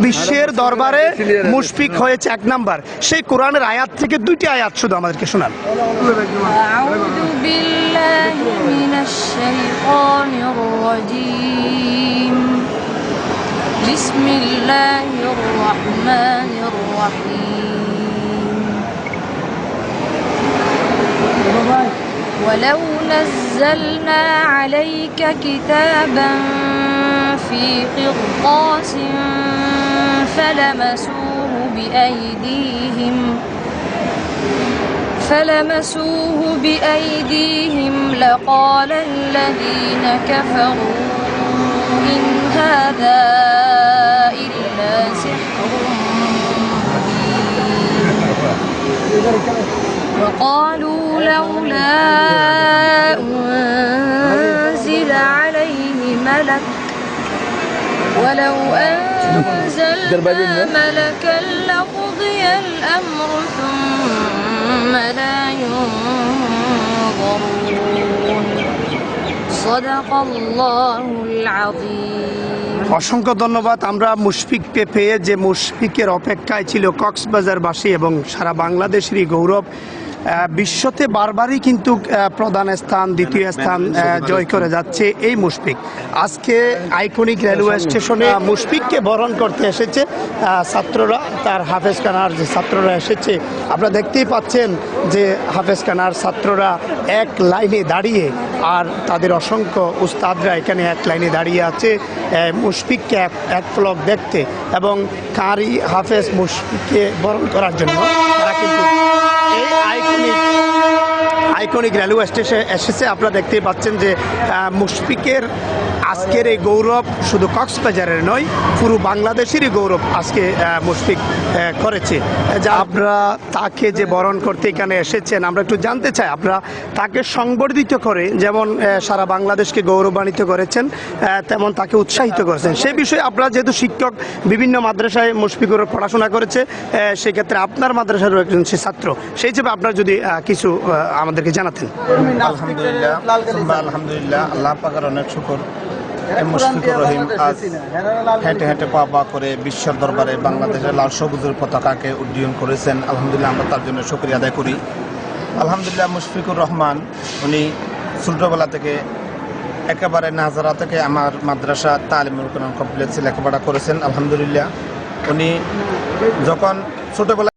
বিশ্বের দরবারে মুশফিক হয়েছে 1 নাম্বার, সেই কোরআনের আয়াত থেকে 2টি আয়াত শুধু আমাদেরকে শোনান। আউযু বিল্লাহি মিনাশ শাইতানির রাজীম। বিসমিল্লাহির রহমানির রহিম। ওয়ালাউ নাযালনা আলাইকা কিতাবান ফি কিরতাসিন فلمسوه بأيديهم لقال الذين كفروا إن هذا إلا سحر مبين وقالوا لولا أنزل عليه ملك ولو أنزلنا ملكا لقضي الأمر ثم لا ينظرون صدق الله العظيم। অসংখ্য ধন্যবাদ। আমরা মুশফিককে পেয়ে, যে মুশফিকের অপেক্ষায় ছিল কক্সবাজারবাসী এবং সারা বাংলাদেশেরই গৌরব, বিশ্বতে বারবারই কিন্তু প্রধান স্থান, দ্বিতীয় স্থান জয় করে যাচ্ছে এই মুশফিক। আজকে আইকনিক রেলওয়ে স্টেশনে মুশফিককে বরণ করতে এসেছে ছাত্ররা, তার হাফেজখানার যে ছাত্ররা এসেছে। আপনারা দেখতেই পাচ্ছেন যে হাফেজখানার ছাত্ররা এক লাইনে দাঁড়িয়ে, আর তাদের অসংখ্য উস্তাদরা এখানে এক লাইনে দাঁড়িয়ে আছে মুশফিককে এক পলক দেখতে এবং কারি হাফেজ মুশফিককে বরণ করার জন্য। তারা কিন্তু এই আইকনিক রেলওয়ে স্টেশনে এসেছে। আপনারা দেখতেই পাচ্ছেন যে মুশফিকের আজকের এই গৌরব শুধু কক্সবাজারের নয়, পুরো বাংলাদেশেরই গৌরব আজকে মুশফিক করেছে। যা আপনারা তাকে যে বরণ করতে এখানে এসেছেন, আমরা একটু জানতে চাই, আপনারা তাকে সংবর্ধিত করে যেমন সারা বাংলাদেশকে গৌরবান্বিত করেছেন, তেমন তাকে উৎসাহিত করেছেন। সেই বিষয়ে আপনারা যেহেতু শিক্ষক, বিভিন্ন মাদ্রাসায় মুশফিকুর পড়াশোনা করেছে, সেক্ষেত্রে আপনার মাদ্রাসারও একজন সে ছাত্র, সেই হিসেবে আপনারা যদি কিছু আমাদেরকে জানাতেন। আলহামদুলিল্লাহ, আল্লাহ পাকের অনেক শুকর। মুশফিকুর রহিম আজ হেঁটে হেঁটে পা পা করে বিশ্বের দরবারে বাংলাদেশের লাল সবুজের পতাকাকে উড্ডীয়ন করেছেন। আলহামদুলিল্লাহ, আমরা তার জন্য শুকরিয়া আদায় করি। আলহামদুলিল্লাহ, মুশফিকুর রহমান উনি ছোটবেলা থেকে একেবারে নাজারা থেকে আমার মাদ্রাসা তালিমুল কোরআন কমপ্লেক্সে লেখাপড়া করেছেন। আলহামদুলিল্লাহ, উনি যখন ছোটবেলা